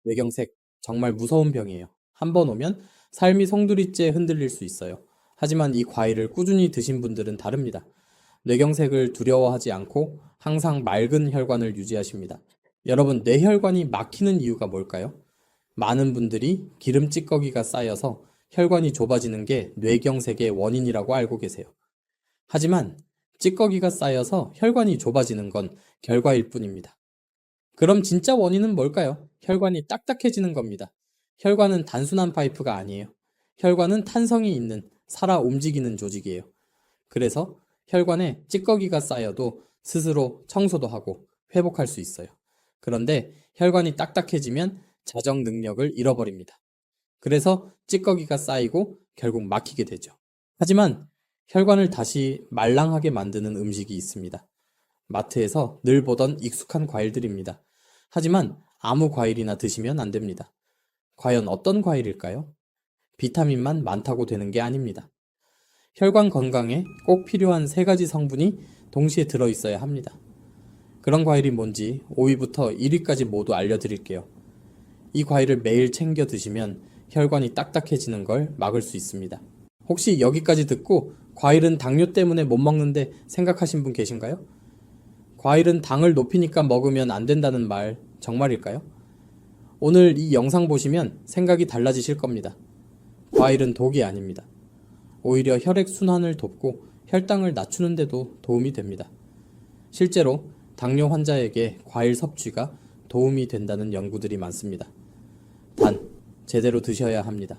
뇌경색 정말 무서운 병이에요. 한 번 오면 삶이 송두리째 흔들릴 수 있어요. 하지만 이 과일을 꾸준히 드신 분들은 다릅니다. 뇌경색을 두려워하지 않고 항상 맑은 혈관을 유지하십니다. 여러분, 뇌혈관이 막히는 이유가 뭘까요? 많은 분들이 기름 찌꺼기가 쌓여서 혈관이 좁아지는 게 뇌경색의 원인이라고 알고 계세요. 하지만 찌꺼기가 쌓여서 혈관이 좁아지는 건 결과일 뿐입니다. 그럼 진짜 원인은 뭘까요? 혈관이 딱딱해지는 겁니다. 혈관은 단순한 파이프가 아니에요. 혈관은 탄성이 있는 살아 움직이는 조직이에요. 그래서 혈관에 찌꺼기가 쌓여도 스스로 청소도 하고 회복할 수 있어요. 그런데 혈관이 딱딱해지면 자정 능력을 잃어버립니다. 그래서 찌꺼기가 쌓이고 결국 막히게 되죠. 하지만 혈관을 다시 말랑하게 만드는 음식이 있습니다. 마트에서 늘 보던 익숙한 과일들입니다. 하지만 아무 과일이나 드시면 안 됩니다. 과연 어떤 과일일까요? 비타민만 많다고 되는 게 아닙니다. 혈관 건강에 꼭 필요한 3가지 성분이 동시에 들어있어야 합니다. 그런 과일이 뭔지 5위부터 1위까지 모두 알려드릴게요. 이 과일을 매일 챙겨 드시면 혈관이 딱딱해지는 걸 막을 수 있습니다. 혹시 여기까지 듣고 과일은 당뇨 때문에 못 먹는데 생각하신 분 계신가요? 과일은 당을 높이니까 먹으면 안 된다는 말 정말일까요? 오늘 이 영상 보시면 생각이 달라지실 겁니다. 과일은 독이 아닙니다. 오히려 혈액순환을 돕고 혈당을 낮추는 데도 도움이 됩니다. 실제로 당뇨 환자에게 과일 섭취가 도움이 된다는 연구들이 많습니다. 단, 제대로 드셔야 합니다.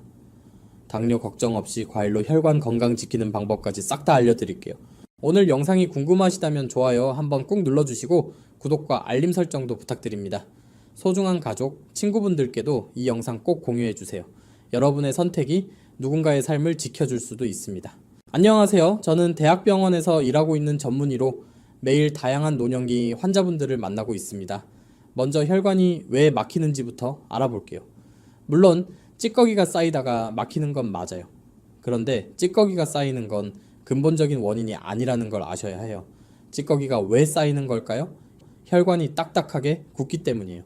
당뇨 걱정 없이 과일로 혈관 건강 지키는 방법까지 싹 다 알려드릴게요. 오늘 영상이 궁금하시다면 좋아요 한번 꾹 눌러주시고 구독과 알림 설정도 부탁드립니다. 소중한 가족, 친구분들께도 이 영상 꼭 공유해주세요. 여러분의 선택이 누군가의 삶을 지켜줄 수도 있습니다. 안녕하세요. 저는 대학병원에서 일하고 있는 전문의로 매일 다양한 노년기 환자분들을 만나고 있습니다. 먼저 혈관이 왜 막히는지부터 알아볼게요. 물론 찌꺼기가 쌓이다가 막히는 건 맞아요. 그런데 찌꺼기가 쌓이는 건 근본적인 원인이 아니라는 걸 아셔야 해요. 찌꺼기가 왜 쌓이는 걸까요? 혈관이 딱딱하게 굳기 때문이에요.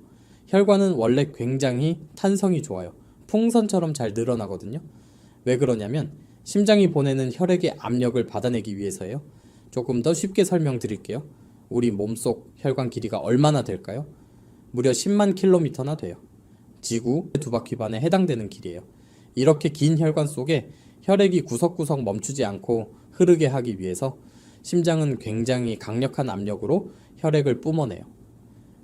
혈관은 원래 굉장히 탄성이 좋아요. 풍선처럼 잘 늘어나거든요. 왜 그러냐면 심장이 보내는 혈액의 압력을 받아내기 위해서예요. 조금 더 쉽게 설명드릴게요. 우리 몸속 혈관 길이가 얼마나 될까요? 무려 10만 킬로미터나 돼요. 지구 2바퀴 반에 해당되는 길이에요. 이렇게 긴 혈관 속에 혈액이 구석구석 멈추지 않고 흐르게 하기 위해서 심장은 굉장히 강력한 압력으로 혈액을 뿜어내요.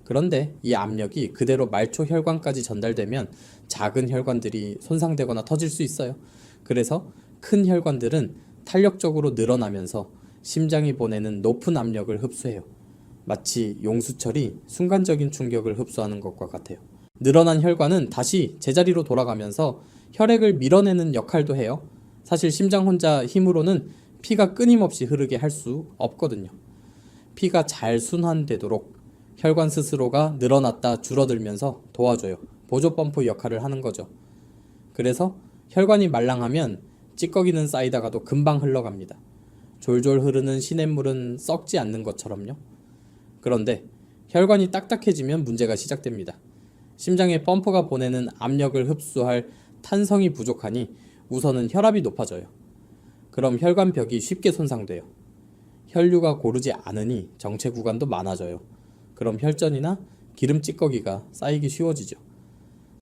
그런데 이 압력이 그대로 말초 혈관까지 전달되면 작은 혈관들이 손상되거나 터질 수 있어요. 그래서 큰 혈관들은 탄력적으로 늘어나면서 심장이 보내는 높은 압력을 흡수해요. 마치 용수철이 순간적인 충격을 흡수하는 것과 같아요. 늘어난 혈관은 다시 제자리로 돌아가면서 혈액을 밀어내는 역할도 해요. 사실 심장 혼자 힘으로는 피가 끊임없이 흐르게 할 수 없거든요. 피가 잘 순환되도록 혈관 스스로가 늘어났다 줄어들면서 도와줘요. 보조 펌프 역할을 하는 거죠. 그래서 혈관이 말랑하면 찌꺼기는 쌓이다가도 금방 흘러갑니다. 졸졸 흐르는 시냇물은 썩지 않는 것처럼요. 그런데 혈관이 딱딱해지면 문제가 시작됩니다. 심장의 펌프가 보내는 압력을 흡수할 탄성이 부족하니 우선은 혈압이 높아져요. 그럼 혈관벽이 쉽게 손상돼요. 혈류가 고르지 않으니 정체 구간도 많아져요. 그럼 혈전이나 기름 찌꺼기가 쌓이기 쉬워지죠.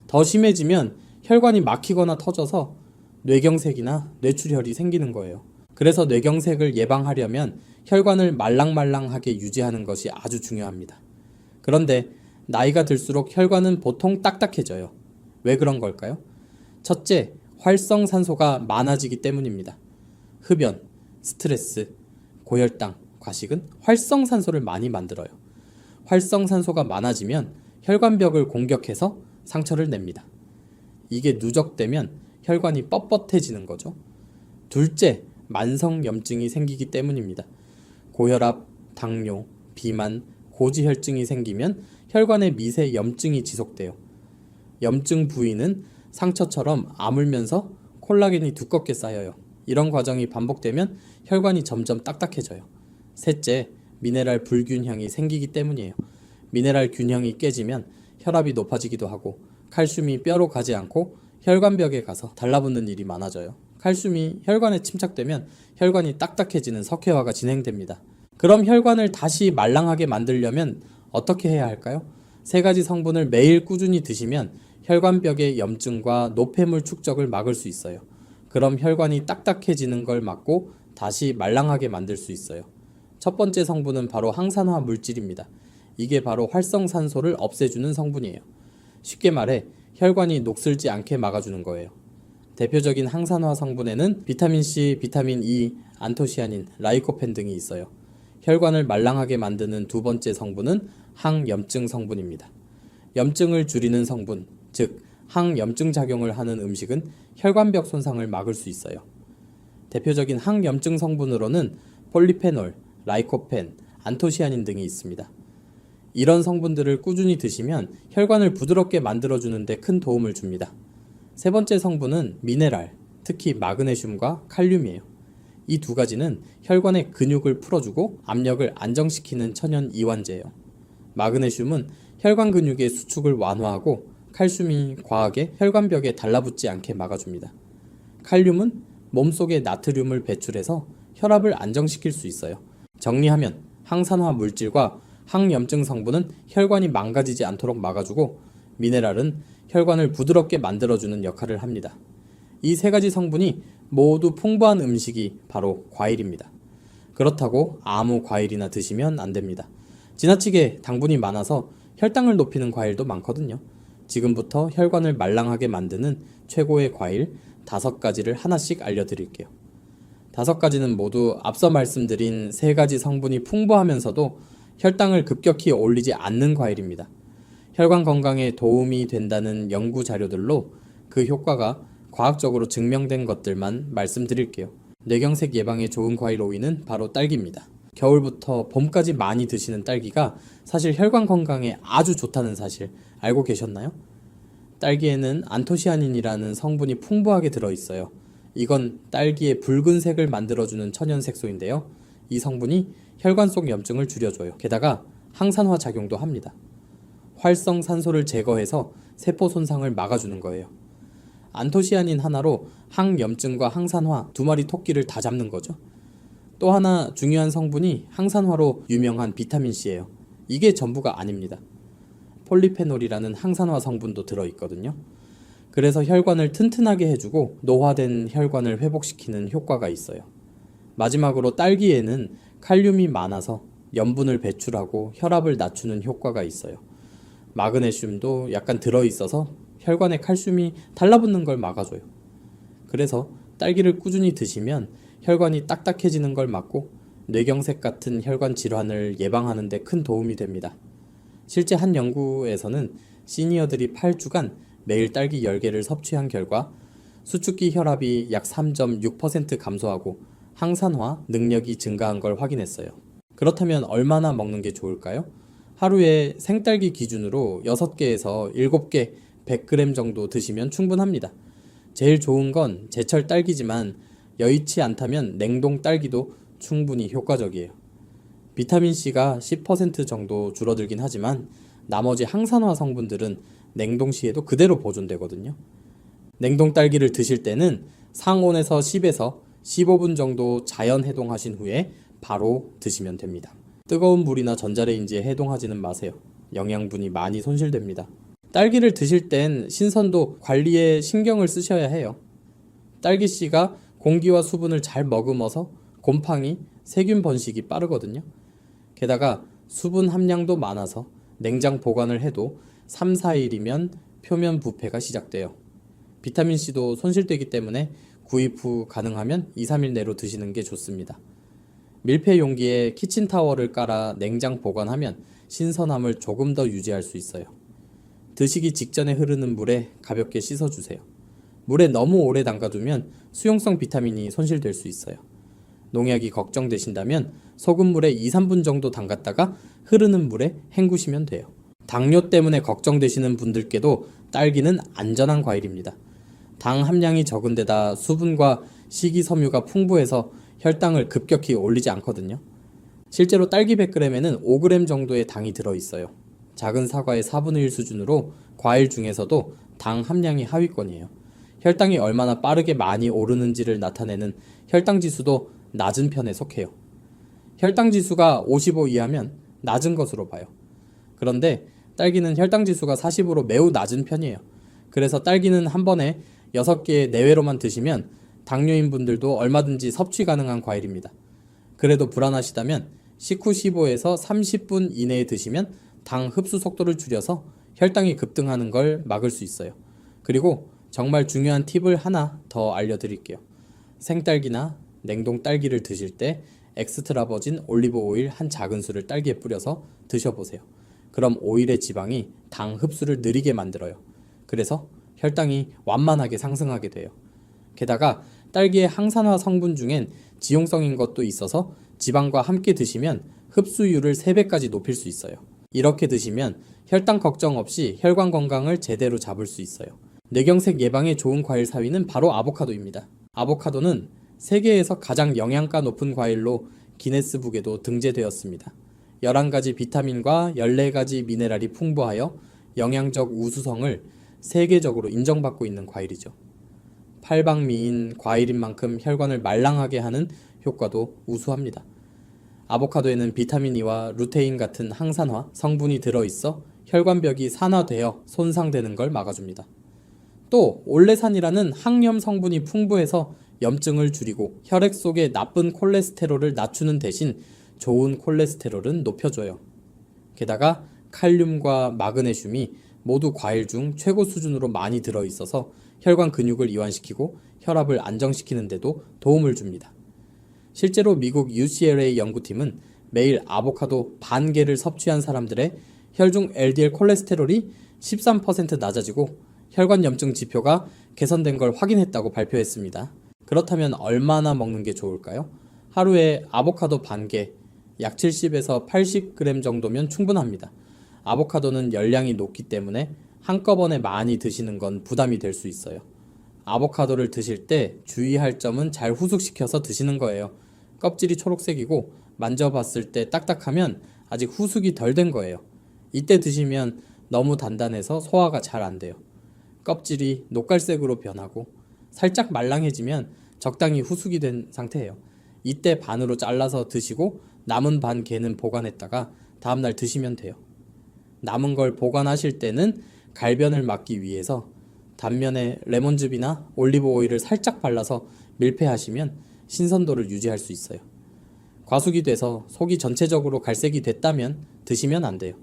더 심해지면 혈관이 막히거나 터져서 뇌경색이나 뇌출혈이 생기는 거예요. 그래서 뇌경색을 예방하려면 혈관을 말랑말랑하게 유지하는 것이 아주 중요합니다. 그런데 나이가 들수록 혈관은 보통 딱딱해져요. 왜 그런 걸까요? 첫째, 활성산소가 많아지기 때문입니다. 흡연, 스트레스, 고혈당, 과식은 활성산소를 많이 만들어요. 활성산소가 많아지면 혈관벽을 공격해서 상처를 냅니다. 이게 누적되면 혈관이 뻣뻣해지는 거죠. 둘째, 만성염증이 생기기 때문입니다. 고혈압, 당뇨, 비만, 고지혈증이 생기면 혈관에 미세 염증이 지속돼요. 염증 부위는 상처처럼 아물면서 콜라겐이 두껍게 쌓여요. 이런 과정이 반복되면 혈관이 점점 딱딱해져요. 셋째, 미네랄 불균형이 생기기 때문이에요. 미네랄 균형이 깨지면 혈압이 높아지기도 하고 칼슘이 뼈로 가지 않고 혈관벽에 가서 달라붙는 일이 많아져요. 칼슘이 혈관에 침착되면 혈관이 딱딱해지는 석회화가 진행됩니다. 그럼 혈관을 다시 말랑하게 만들려면 어떻게 해야 할까요? 3가지 성분을 매일 꾸준히 드시면 혈관벽의 염증과 노폐물 축적을 막을 수 있어요. 그럼 혈관이 딱딱해지는 걸 막고 다시 말랑하게 만들 수 있어요. 첫 번째 성분은 바로 항산화 물질입니다. 이게 바로 활성산소를 없애주는 성분이에요. 쉽게 말해 혈관이 녹슬지 않게 막아주는 거예요. 대표적인 항산화 성분에는 비타민C, 비타민 E, 안토시아닌, 라이코펜 등이 있어요. 혈관을 말랑하게 만드는 두 번째 성분은 항염증 성분입니다. 염증을 줄이는 성분, 즉 항염증 작용을 하는 음식은 혈관벽 손상을 막을 수 있어요. 대표적인 항염증 성분으로는 폴리페놀, 라이코펜, 안토시아닌 등이 있습니다. 이런 성분들을 꾸준히 드시면 혈관을 부드럽게 만들어주는 데 큰 도움을 줍니다. 세 번째 성분은 미네랄, 특히 마그네슘과 칼륨이에요. 이 두 가지는 혈관의 근육을 풀어주고 압력을 안정시키는 천연 이완제예요. 마그네슘은 혈관 근육의 수축을 완화하고 칼슘이 과하게 혈관벽에 달라붙지 않게 막아줍니다. 칼륨은 몸속에 나트륨을 배출해서 혈압을 안정시킬 수 있어요. 정리하면 항산화 물질과 항염증 성분은 혈관이 망가지지 않도록 막아주고 미네랄은 혈관을 부드럽게 만들어주는 역할을 합니다. 이 3가지 성분이 모두 풍부한 음식이 바로 과일입니다. 그렇다고 아무 과일이나 드시면 안 됩니다. 지나치게 당분이 많아서 혈당을 높이는 과일도 많거든요. 지금부터 혈관을 말랑하게 만드는 최고의 과일 5가지를 하나씩 알려드릴게요. 5가지는 모두 앞서 말씀드린 3가지 성분이 풍부하면서도 혈당을 급격히 올리지 않는 과일입니다. 혈관 건강에 도움이 된다는 연구 자료들로 그 효과가 과학적으로 증명된 것들만 말씀드릴게요. 뇌경색 예방에 좋은 과일 5위는 바로 딸기입니다. 겨울부터 봄까지 많이 드시는 딸기가 사실 혈관 건강에 아주 좋다는 사실 알고 계셨나요? 딸기에는 안토시아닌이라는 성분이 풍부하게 들어있어요. 이건 딸기의 붉은색을 만들어주는 천연색소인데요. 이 성분이 혈관 속 염증을 줄여줘요. 게다가 항산화 작용도 합니다. 활성산소를 제거해서 세포 손상을 막아주는 거예요. 안토시아닌 하나로 항염증과 항산화 2마리 토끼를 다 잡는 거죠. 또 하나 중요한 성분이 항산화로 유명한 비타민C예요. 이게 전부가 아닙니다. 폴리페놀이라는 항산화 성분도 들어있거든요. 그래서 혈관을 튼튼하게 해주고 노화된 혈관을 회복시키는 효과가 있어요. 마지막으로 딸기에는 칼륨이 많아서 염분을 배출하고 혈압을 낮추는 효과가 있어요. 마그네슘도 약간 들어있어서 혈관에 칼슘이 달라붙는 걸 막아줘요. 그래서 딸기를 꾸준히 드시면 혈관이 딱딱해지는 걸 막고 뇌경색 같은 혈관 질환을 예방하는 데 큰 도움이 됩니다. 실제 한 연구에서는 시니어들이 8주간 매일 딸기 10개를 섭취한 결과 수축기 혈압이 약 3.6% 감소하고 항산화 능력이 증가한 걸 확인했어요. 그렇다면 얼마나 먹는 게 좋을까요? 하루에 생딸기 기준으로 6개에서 7개 100g 정도 드시면 충분합니다. 제일 좋은 건 제철 딸기지만 여의치 않다면 냉동 딸기도 충분히 효과적이에요. 비타민C가 10% 정도 줄어들긴 하지만 나머지 항산화 성분들은 냉동 시에도 그대로 보존되거든요. 냉동 딸기를 드실 때는 상온에서 10에서 15분 정도 자연 해동하신 후에 바로 드시면 됩니다. 뜨거운 물이나 전자레인지에 해동하지는 마세요. 영양분이 많이 손실됩니다. 딸기를 드실 땐 신선도 관리에 신경을 쓰셔야 해요. 딸기씨가 공기와 수분을 잘 머금어서 곰팡이, 세균 번식이 빠르거든요. 게다가 수분 함량도 많아서 냉장 보관을 해도 3, 4일이면 표면 부패가 시작돼요. 비타민C도 손실되기 때문에 구입 후 가능하면 2, 3일 내로 드시는 게 좋습니다. 밀폐 용기에 키친타월을 깔아 냉장 보관하면 신선함을 조금 더 유지할 수 있어요. 드시기 직전에 흐르는 물에 가볍게 씻어주세요. 물에 너무 오래 담가두면 수용성 비타민이 손실될 수 있어요. 농약이 걱정되신다면 소금물에 2, 3분 정도 담갔다가 흐르는 물에 헹구시면 돼요. 당뇨 때문에 걱정되시는 분들께도 딸기는 안전한 과일입니다. 당 함량이 적은 데다 수분과 식이섬유가 풍부해서 혈당을 급격히 올리지 않거든요. 실제로 딸기 100g에는 5g 정도의 당이 들어있어요. 작은 사과의 4분의 1 수준으로 과일 중에서도 당 함량이 하위권이에요. 혈당이 얼마나 빠르게 많이 오르는지를 나타내는 혈당 지수도 낮은 편에 속해요. 혈당 지수가 55 이하면 낮은 것으로 봐요. 그런데 딸기는 혈당 지수가 40으로 매우 낮은 편이에요. 그래서 딸기는 한 번에 6개 내외로만 드시면 당뇨인 분들도 얼마든지 섭취 가능한 과일입니다. 그래도 불안하시다면 식후 15에서 30분 이내에 드시면 당 흡수 속도를 줄여서 혈당이 급등하는 걸 막을 수 있어요. 그리고 정말 중요한 팁을 하나 더 알려드릴게요. 생딸기나 냉동 딸기를 드실 때 엑스트라 버진 올리브 오일 한 작은술을 딸기에 뿌려서 드셔보세요. 그럼 오일의 지방이 당 흡수를 느리게 만들어요. 그래서 혈당이 완만하게 상승하게 돼요. 게다가 딸기의 항산화 성분 중엔 지용성인 것도 있어서 지방과 함께 드시면 흡수율을 3배까지 높일 수 있어요. 이렇게 드시면 혈당 걱정 없이 혈관 건강을 제대로 잡을 수 있어요. 뇌경색 예방에 좋은 과일 4위는 바로 아보카도입니다. 아보카도는 세계에서 가장 영양가 높은 과일로 기네스북에도 등재되었습니다. 11가지 비타민과 14가지 미네랄이 풍부하여 영양적 우수성을 세계적으로 인정받고 있는 과일이죠. 팔방미인 과일인 만큼 혈관을 말랑하게 하는 효과도 우수합니다. 아보카도에는 비타민 E와 루테인 같은 항산화 성분이 들어있어 혈관벽이 산화되어 손상되는 걸 막아줍니다. 또 올레산이라는 항염 성분이 풍부해서 염증을 줄이고 혈액 속의 나쁜 콜레스테롤을 낮추는 대신 좋은 콜레스테롤은 높여줘요. 게다가 칼륨과 마그네슘이 모두 과일 중 최고 수준으로 많이 들어있어서 혈관 근육을 이완시키고 혈압을 안정시키는 데도 도움을 줍니다. 실제로 미국 UCLA 연구팀은 매일 아보카도 반 개를 섭취한 사람들의 혈중 LDL 콜레스테롤이 13% 낮아지고 혈관 염증 지표가 개선된 걸 확인했다고 발표했습니다. 그렇다면 얼마나 먹는 게 좋을까요? 하루에 아보카도 반 개, 약 70에서 80g 정도면 충분합니다. 아보카도는 열량이 높기 때문에 한꺼번에 많이 드시는 건 부담이 될 수 있어요. 아보카도를 드실 때 주의할 점은 잘 후숙시켜서 드시는 거예요. 껍질이 초록색이고 만져봤을 때 딱딱하면 아직 후숙이 덜 된 거예요. 이때 드시면 너무 단단해서 소화가 잘 안 돼요. 껍질이 녹갈색으로 변하고 살짝 말랑해지면 적당히 후숙이 된 상태예요. 이때 반으로 잘라서 드시고 남은 반 개는 보관했다가 다음날 드시면 돼요. 남은 걸 보관하실 때는 갈변을 막기 위해서 단면에 레몬즙이나 올리브 오일을 살짝 발라서 밀폐하시면 신선도를 유지할 수 있어요. 과숙이 돼서 속이 전체적으로 갈색이 됐다면 드시면 안 돼요.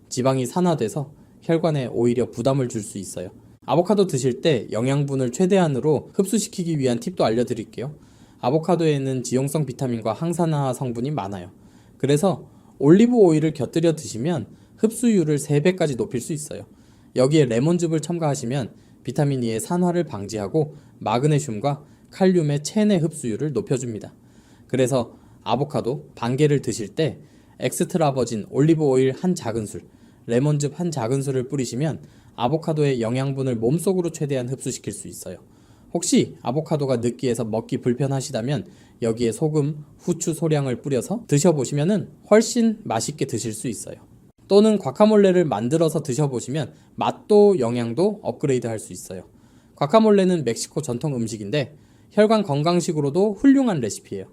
지방이 산화돼서 혈관에 오히려 부담을 줄 수 있어요. 아보카도 드실 때 영양분을 최대한으로 흡수시키기 위한 팁도 알려드릴게요. 아보카도에는 지용성 비타민과 항산화 성분이 많아요. 그래서 올리브 오일을 곁들여 드시면 흡수율을 3배까지 높일 수 있어요. 여기에 레몬즙을 첨가하시면 비타민 E의 산화를 방지하고 마그네슘과 칼륨의 체내 흡수율을 높여줍니다. 그래서 아보카도 반 개를 드실 때 엑스트라 버진 올리브 오일 한 작은술, 레몬즙 한 작은술을 뿌리시면 아보카도의 영양분을 몸속으로 최대한 흡수시킬 수 있어요. 혹시 아보카도가 느끼해서 먹기 불편하시다면 여기에 소금, 후추 소량을 뿌려서 드셔보시면 훨씬 맛있게 드실 수 있어요. 또는 과카몰레를 만들어서 드셔보시면 맛도 영양도 업그레이드 할 수 있어요. 과카몰레는 멕시코 전통 음식인데 혈관 건강식으로도 훌륭한 레시피예요.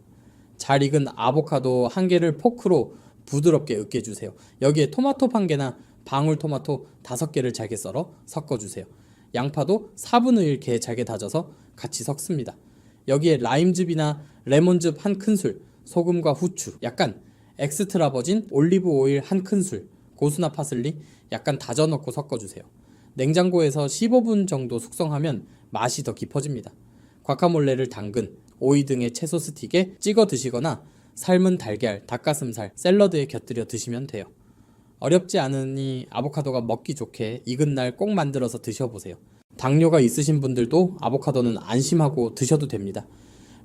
잘 익은 아보카도 한 개를 포크로 부드럽게 으깨주세요. 여기에 토마토 한 개나 방울토마토 5개를 잘게 썰어 섞어주세요. 양파도 4분의 1 개 잘게 다져서 같이 섞습니다. 여기에 라임즙이나 레몬즙 한 큰술, 소금과 후추, 약간 엑스트라 버진 올리브 오일 한 큰술, 고수나 파슬리 약간 다져 넣고 섞어주세요. 냉장고에서 15분 정도 숙성하면 맛이 더 깊어집니다. 과카몰레를 당근, 오이 등의 채소 스틱에 찍어 드시거나 삶은 달걀, 닭가슴살, 샐러드에 곁들여 드시면 돼요. 어렵지 않으니 아보카도가 먹기 좋게 익은 날 꼭 만들어서 드셔보세요. 당뇨가 있으신 분들도 아보카도는 안심하고 드셔도 됩니다.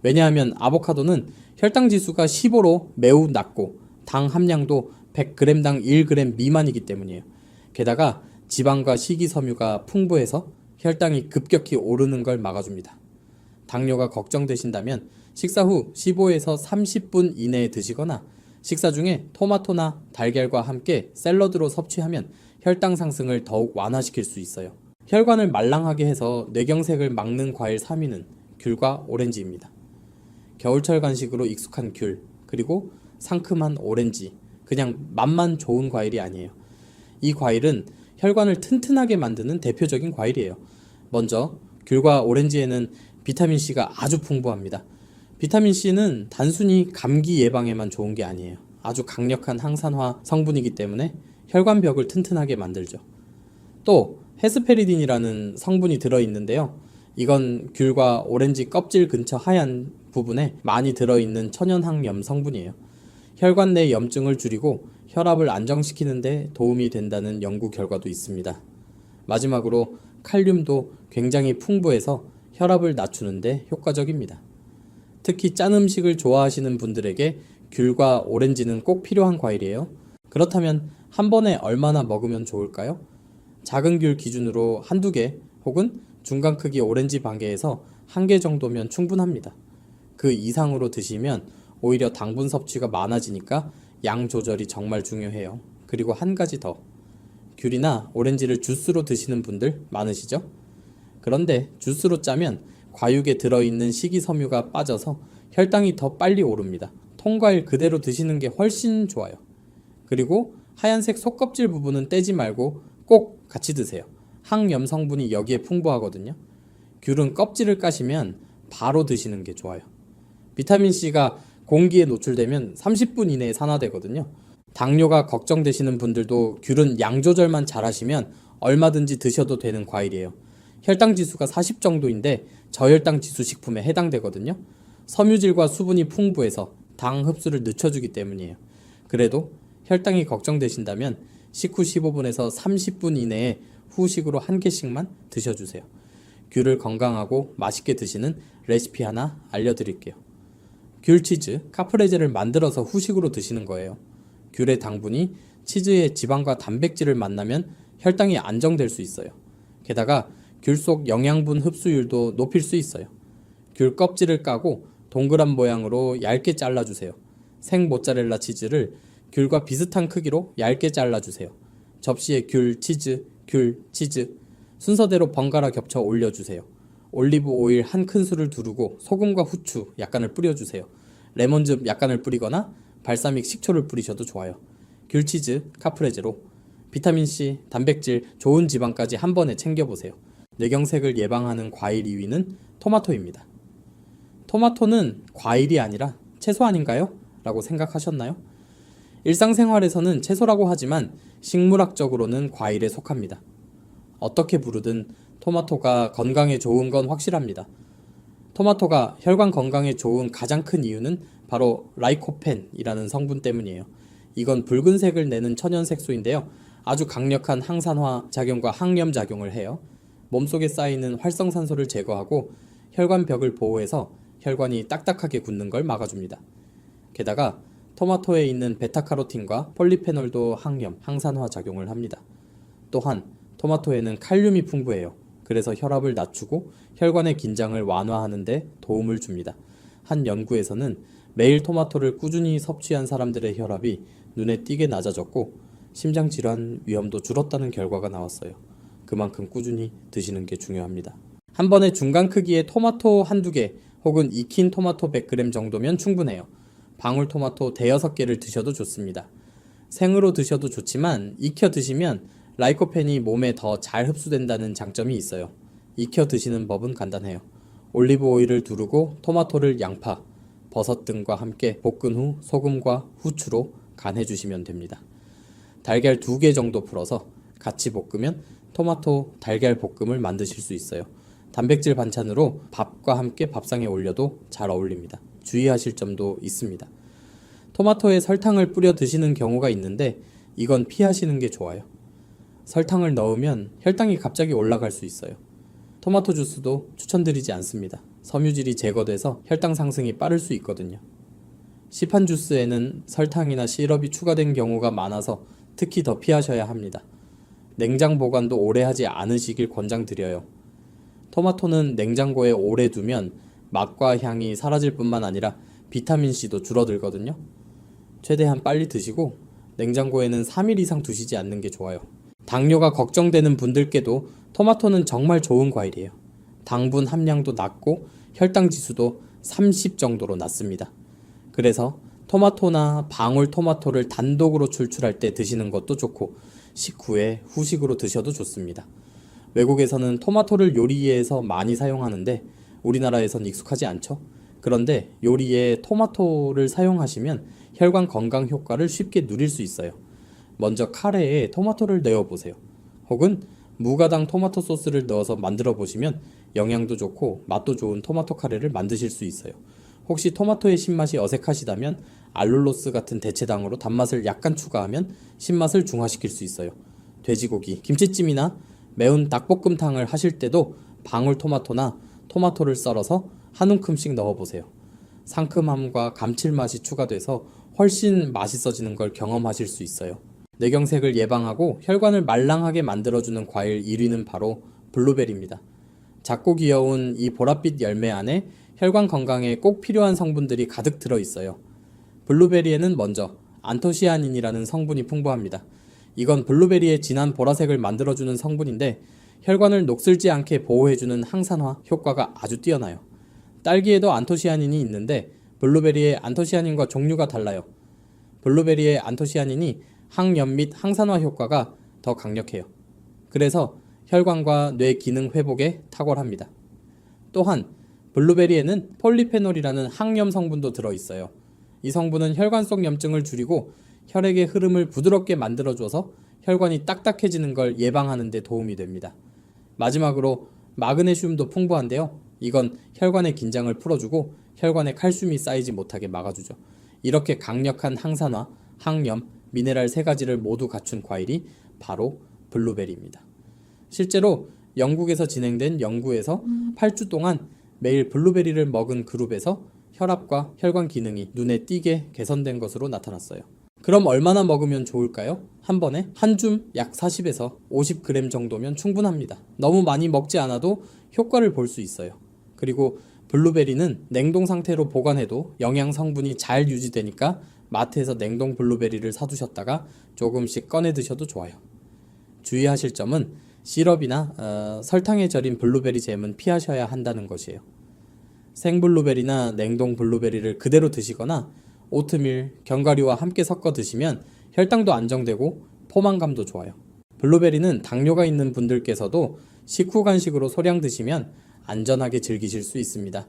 왜냐하면 아보카도는 혈당 지수가 15로 매우 낮고 당 함량도 100g당 1g 미만이기 때문이에요. 게다가 지방과 식이섬유가 풍부해서 혈당이 급격히 오르는 걸 막아줍니다. 당뇨가 걱정되신다면 식사 후 15에서 30분 이내에 드시거나 식사 중에 토마토나 달걀과 함께 샐러드로 섭취하면 혈당 상승을 더욱 완화시킬 수 있어요. 혈관을 말랑하게 해서 뇌경색을 막는 과일 3위는 귤과 오렌지입니다. 겨울철 간식으로 익숙한 귤, 그리고 상큼한 오렌지, 그냥 맛만 좋은 과일이 아니에요. 이 과일은 혈관을 튼튼하게 만드는 대표적인 과일이에요. 먼저 귤과 오렌지에는 비타민C가 아주 풍부합니다. 비타민C는 단순히 감기 예방에만 좋은 게 아니에요. 아주 강력한 항산화 성분이기 때문에 혈관벽을 튼튼하게 만들죠. 또 헤스페리딘이라는 성분이 들어있는데요. 이건 귤과 오렌지 껍질 근처 하얀 부분에 많이 들어있는 천연항염 성분이에요. 혈관 내 염증을 줄이고 혈압을 안정시키는 데 도움이 된다는 연구 결과도 있습니다. 마지막으로 칼륨도 굉장히 풍부해서 혈압을 낮추는 데 효과적입니다. 특히 짠 음식을 좋아하시는 분들에게 귤과 오렌지는 꼭 필요한 과일이에요. 그렇다면 한 번에 얼마나 먹으면 좋을까요? 작은 귤 기준으로 한두 개 혹은 중간 크기 오렌지 반 개에서 한 개 정도면 충분합니다. 그 이상으로 드시면 오히려 당분 섭취가 많아지니까 양 조절이 정말 중요해요. 그리고 한 가지 더. 귤이나 오렌지를 주스로 드시는 분들 많으시죠? 그런데 주스로 짜면 과육에 들어있는 식이섬유가 빠져서 혈당이 더 빨리 오릅니다. 통과일 그대로 드시는 게 훨씬 좋아요. 그리고 하얀색 속껍질 부분은 떼지 말고 꼭 같이 드세요. 항염 성분이 여기에 풍부하거든요. 귤은 껍질을 까시면 바로 드시는 게 좋아요. 비타민C가 공기에 노출되면 30분 이내에 산화되거든요. 당뇨가 걱정되시는 분들도 귤은 양 조절만 잘하시면 얼마든지 드셔도 되는 과일이에요. 혈당 지수가 40 정도인데 저혈당 지수 식품에 해당되거든요. 섬유질과 수분이 풍부해서 당 흡수를 늦춰주기 때문이에요. 그래도 혈당이 걱정되신다면 식후 15분에서 30분 이내에 후식으로 한 개씩만 드셔주세요. 귤을 건강하고 맛있게 드시는 레시피 하나 알려드릴게요. 귤치즈, 카프레제를 만들어서 후식으로 드시는 거예요. 귤의 당분이 치즈의 지방과 단백질을 만나면 혈당이 안정될 수 있어요. 게다가 귤 속 영양분 흡수율도 높일 수 있어요. 귤 껍질을 까고 동그란 모양으로 얇게 잘라주세요. 생 모짜렐라 치즈를 귤과 비슷한 크기로 얇게 잘라주세요. 접시에 귤, 치즈, 순서대로 번갈아 겹쳐 올려주세요. 올리브 오일 한 큰술을 두르고 소금과 후추 약간을 뿌려주세요. 레몬즙 약간을 뿌리거나 발사믹 식초를 뿌리셔도 좋아요. 귤치즈, 카프레제로 비타민C, 단백질, 좋은 지방까지 한 번에 챙겨보세요. 뇌경색을 예방하는 과일 2위는 토마토입니다. 토마토는 과일이 아니라 채소 아닌가요? 라고 생각하셨나요? 일상생활에서는 채소라고 하지만 식물학적으로는 과일에 속합니다. 어떻게 부르든 토마토가 건강에 좋은 건 확실합니다. 토마토가 혈관 건강에 좋은 가장 큰 이유는 바로 라이코펜이라는 성분 때문이에요. 이건 붉은색을 내는 천연색소인데요. 아주 강력한 항산화 작용과 항염 작용을 해요. 몸속에 쌓이는 활성산소를 제거하고 혈관벽을 보호해서 혈관이 딱딱하게 굳는 걸 막아줍니다. 게다가 토마토에 있는 베타카로틴과 폴리페놀도 항염, 항산화 작용을 합니다. 또한 토마토에는 칼륨이 풍부해요. 그래서 혈압을 낮추고 혈관의 긴장을 완화하는 데 도움을 줍니다. 한 연구에서는 매일 토마토를 꾸준히 섭취한 사람들의 혈압이 눈에 띄게 낮아졌고 심장질환 위험도 줄었다는 결과가 나왔어요. 그만큼 꾸준히 드시는 게 중요합니다. 한 번에 중간 크기의 토마토 한두 개 혹은 익힌 토마토 100g 정도면 충분해요. 방울토마토 대여섯 개를 드셔도 좋습니다. 생으로 드셔도 좋지만 익혀 드시면 라이코펜이 몸에 더 잘 흡수된다는 장점이 있어요. 익혀 드시는 법은 간단해요. 올리브 오일을 두르고 토마토를 양파, 버섯 등과 함께 볶은 후 소금과 후추로 간해 주시면 됩니다. 달걀 2개 정도 풀어서 같이 볶으면 토마토 달걀 볶음을 만드실 수 있어요. 단백질 반찬으로 밥과 함께 밥상에 올려도 잘 어울립니다. 주의하실 점도 있습니다. 토마토에 설탕을 뿌려 드시는 경우가 있는데 이건 피하시는 게 좋아요. 설탕을 넣으면 혈당이 갑자기 올라갈 수 있어요. 토마토 주스도 추천드리지 않습니다. 섬유질이 제거돼서 혈당 상승이 빠를 수 있거든요. 시판 주스에는 설탕이나 시럽이 추가된 경우가 많아서 특히 더 피하셔야 합니다. 냉장 보관도 오래 하지 않으시길 권장드려요. 토마토는 냉장고에 오래 두면 맛과 향이 사라질 뿐만 아니라 비타민C도 줄어들거든요. 최대한 빨리 드시고 냉장고에는 3일 이상 두시지 않는 게 좋아요. 당뇨가 걱정되는 분들께도 토마토는 정말 좋은 과일이에요. 당분 함량도 낮고 혈당 지수도 30 정도로 낮습니다. 그래서 토마토나 방울토마토를 단독으로 출출할 때 드시는 것도 좋고 식후에 후식으로 드셔도 좋습니다. 외국에서는 토마토를 요리에서 많이 사용하는데 우리나라에선 익숙하지 않죠? 그런데 요리에 토마토를 사용하시면 혈관 건강 효과를 쉽게 누릴 수 있어요. 먼저 카레에 토마토를 넣어보세요. 혹은 무가당 토마토 소스를 넣어서 만들어 보시면 영양도 좋고 맛도 좋은 토마토 카레를 만드실 수 있어요. 혹시 토마토의 신맛이 어색하시다면 알룰로스 같은 대체당으로 단맛을 약간 추가하면 신맛을 중화시킬 수 있어요. 돼지고기, 김치찜이나 매운 닭볶음탕을 하실 때도 방울토마토나 토마토를 썰어서 한 움큼씩 넣어보세요. 상큼함과 감칠맛이 추가돼서 훨씬 맛있어지는 걸 경험하실 수 있어요. 뇌경색을 예방하고 혈관을 말랑하게 만들어주는 과일 1위는 바로 블루베리입니다. 작고 귀여운 이 보랏빛 열매 안에 혈관 건강에 꼭 필요한 성분들이 가득 들어있어요. 블루베리에는 먼저 안토시아닌이라는 성분이 풍부합니다. 이건 블루베리의 진한 보라색을 만들어주는 성분인데 혈관을 녹슬지 않게 보호해주는 항산화 효과가 아주 뛰어나요. 딸기에도 안토시아닌이 있는데 블루베리의 안토시아닌과 종류가 달라요. 블루베리의 안토시아닌이 항염 및 항산화 효과가 더 강력해요. 그래서 혈관과 뇌 기능 회복에 탁월합니다. 또한 블루베리에는 폴리페놀이라는 항염 성분도 들어있어요. 이 성분은 혈관 속 염증을 줄이고 혈액의 흐름을 부드럽게 만들어줘서 혈관이 딱딱해지는 걸 예방하는 데 도움이 됩니다. 마지막으로 마그네슘도 풍부한데요. 이건 혈관의 긴장을 풀어주고 혈관에 칼슘이 쌓이지 못하게 막아주죠. 이렇게 강력한 항산화, 항염, 미네랄 3가지를 모두 갖춘 과일이 바로 블루베리입니다. 실제로 영국에서 진행된 연구에서 8주 동안 매일 블루베리를 먹은 그룹에서 혈압과 혈관 기능이 눈에 띄게 개선된 것으로 나타났어요. 그럼 얼마나 먹으면 좋을까요? 한 번에 한 줌 약 40에서 50g 정도면 충분합니다. 너무 많이 먹지 않아도 효과를 볼 수 있어요. 그리고 블루베리는 냉동 상태로 보관해도 영양 성분이 잘 유지되니까 마트에서 냉동 블루베리를 사두셨다가 조금씩 꺼내 드셔도 좋아요. 주의하실 점은 시럽이나 설탕에 절인 블루베리 잼은 피하셔야 한다는 것이에요. 생블루베리나 냉동 블루베리를 그대로 드시거나 오트밀, 견과류와 함께 섞어 드시면 혈당도 안정되고 포만감도 좋아요. 블루베리는 당뇨가 있는 분들께서도 식후 간식으로 소량 드시면 안전하게 즐기실 수 있습니다.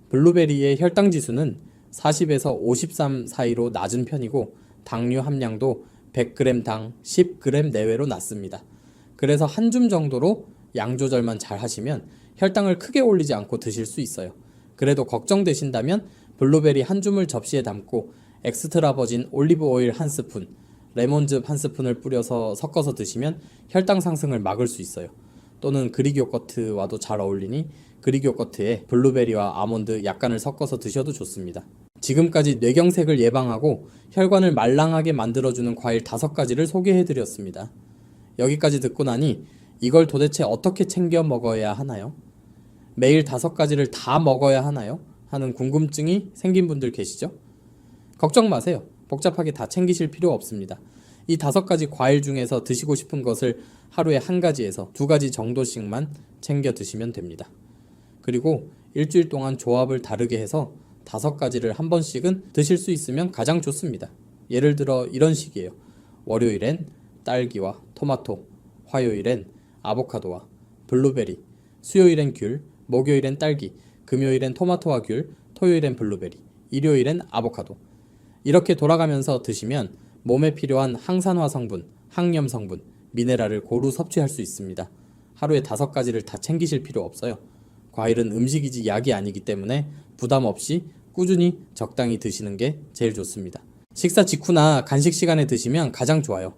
블루베리의 혈당 지수는 40에서 53 사이로 낮은 편이고 당류 함량도 100g당 10g 내외로 낮습니다. 그래서 한 줌 정도로 양 조절만 잘 하시면 혈당을 크게 올리지 않고 드실 수 있어요. 그래도 걱정되신다면 블루베리 한 줌을 접시에 담고 엑스트라 버진 올리브 오일 한 스푼, 레몬즙 한 스푼을 뿌려서 섞어서 드시면 혈당 상승을 막을 수 있어요. 또는 그릭 요거트와도 잘 어울리니 그릭 요거트에 블루베리와 아몬드 약간을 섞어서 드셔도 좋습니다. 지금까지 뇌경색을 예방하고 혈관을 말랑하게 만들어주는 과일 5가지를 소개해드렸습니다. 여기까지 듣고 나니 이걸 도대체 어떻게 챙겨 먹어야 하나요? 매일 5가지를 다 먹어야 하나요? 하는 궁금증이 생긴 분들 계시죠? 걱정 마세요. 복잡하게 다 챙기실 필요 없습니다. 이 5가지 과일 중에서 드시고 싶은 것을 하루에 1가지에서 2가지 정도씩만 챙겨 드시면 됩니다. 그리고 일주일 동안 조합을 다르게 해서 5가지를 한 번씩은 드실 수 있으면 가장 좋습니다. 예를 들어 이런 식이에요. 월요일엔 딸기와 토마토, 화요일엔 아보카도와 블루베리, 수요일엔 귤, 목요일엔 딸기, 금요일엔 토마토와 귤, 토요일엔 블루베리, 일요일엔 아보카도. 이렇게 돌아가면서 드시면 몸에 필요한 항산화 성분, 항염 성분, 미네랄을 고루 섭취할 수 있습니다. 하루에 5가지를 다 챙기실 필요 없어요. 과일은 음식이지 약이 아니기 때문에 부담 없이 꾸준히 적당히 드시는 게 제일 좋습니다. 식사 직후나 간식 시간에 드시면 가장 좋아요.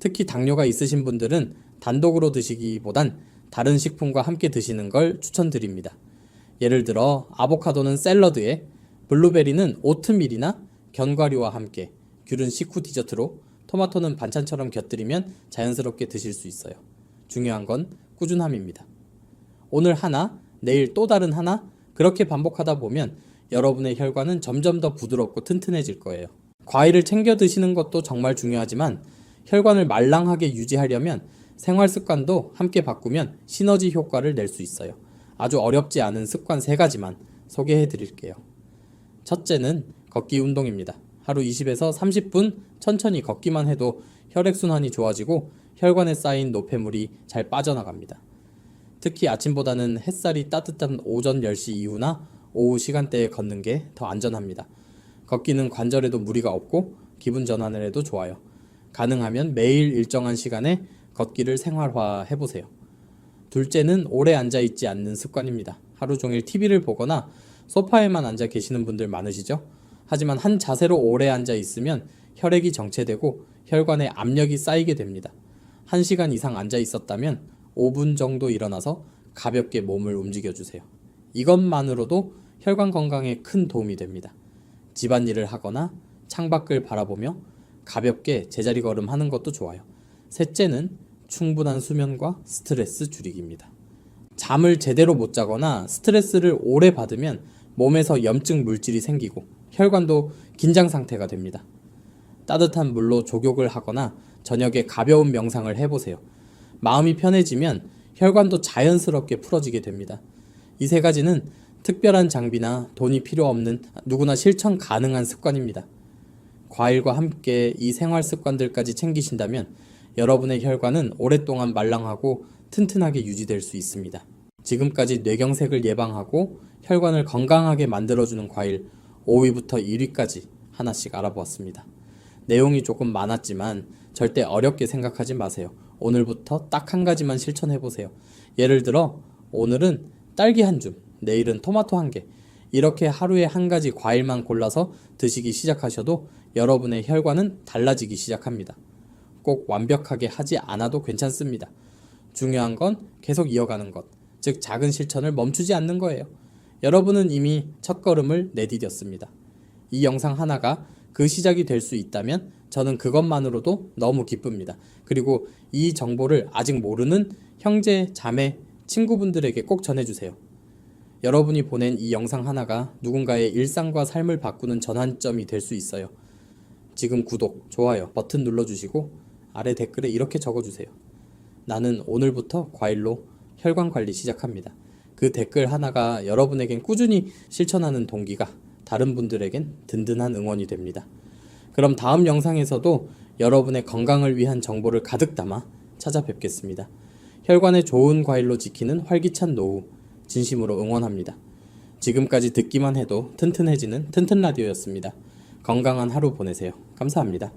특히 당뇨가 있으신 분들은 단독으로 드시기보단 다른 식품과 함께 드시는 걸 추천드립니다. 예를 들어 아보카도는 샐러드에, 블루베리는 오트밀이나 견과류와 함께, 귤은 식후 디저트로, 토마토는 반찬처럼 곁들이면 자연스럽게 드실 수 있어요. 중요한 건 꾸준함입니다. 오늘 하나, 내일 또 다른 하나, 그렇게 반복하다 보면 여러분의 혈관은 점점 더 부드럽고 튼튼해질 거예요. 과일을 챙겨 드시는 것도 정말 중요하지만 혈관을 말랑하게 유지하려면 생활 습관도 함께 바꾸면 시너지 효과를 낼 수 있어요. 아주 어렵지 않은 습관 3가지만 소개해 드릴게요. 첫째는 걷기 운동입니다. 하루 20에서 30분 천천히 걷기만 해도 혈액순환이 좋아지고 혈관에 쌓인 노폐물이 잘 빠져나갑니다. 특히 아침보다는 햇살이 따뜻한 오전 10시 이후나 오후 시간대에 걷는 게 더 안전합니다. 걷기는 관절에도 무리가 없고 기분 전환을 해도 좋아요. 가능하면 매일 일정한 시간에 걷기를 생활화해보세요. 둘째는 오래 앉아있지 않는 습관입니다. 하루 종일 TV를 보거나 소파에만 앉아 계시는 분들 많으시죠? 하지만 한 자세로 오래 앉아 있으면 혈액이 정체되고 혈관에 압력이 쌓이게 됩니다. 1시간 이상 앉아 있었다면 5분 정도 일어나서 가볍게 몸을 움직여주세요. 이것만으로도 혈관 건강에 큰 도움이 됩니다. 집안일을 하거나 창밖을 바라보며 가볍게 제자리 걸음하는 것도 좋아요. 셋째는 충분한 수면과 스트레스 줄이기입니다. 잠을 제대로 못 자거나 스트레스를 오래 받으면 몸에서 염증 물질이 생기고 혈관도 긴장 상태가 됩니다. 따뜻한 물로 족욕을 하거나 저녁에 가벼운 명상을 해보세요. 마음이 편해지면 혈관도 자연스럽게 풀어지게 됩니다. 이 3가지는 특별한 장비나 돈이 필요 없는 누구나 실천 가능한 습관입니다. 과일과 함께 이 생활 습관들까지 챙기신다면 여러분의 혈관은 오랫동안 말랑하고 튼튼하게 유지될 수 있습니다. 지금까지 뇌경색을 예방하고 혈관을 건강하게 만들어주는 과일 5위부터 1위까지 하나씩 알아보았습니다. 내용이 조금 많았지만 절대 어렵게 생각하지 마세요. 오늘부터 딱 1가지만 실천해보세요. 예를 들어 오늘은 딸기 1줌, 내일은 토마토 1개, 이렇게 하루에 1가지 과일만 골라서 드시기 시작하셔도 여러분의 혈관은 달라지기 시작합니다. 꼭 완벽하게 하지 않아도 괜찮습니다. 중요한 건 계속 이어가는 것, 즉 작은 실천을 멈추지 않는 거예요. 여러분은 이미 첫걸음을 내디뎠습니다. 이 영상 하나가 그 시작이 될 수 있다면 저는 그것만으로도 너무 기쁩니다. 그리고 이 정보를 아직 모르는 형제, 자매, 친구분들에게 꼭 전해주세요. 여러분이 보낸 이 영상 하나가 누군가의 일상과 삶을 바꾸는 전환점이 될 수 있어요. 지금 구독, 좋아요 버튼 눌러주시고 아래 댓글에 이렇게 적어주세요. 나는 오늘부터 과일로 혈관 관리 시작합니다. 그 댓글 하나가 여러분에겐 꾸준히 실천하는 동기가, 다른 분들에겐 든든한 응원이 됩니다. 그럼 다음 영상에서도 여러분의 건강을 위한 정보를 가득 담아 찾아뵙겠습니다. 혈관에 좋은 과일로 지키는 활기찬 노후 진심으로 응원합니다. 지금까지 듣기만 해도 튼튼해지는 튼튼라디오였습니다. 건강한 하루 보내세요. 감사합니다.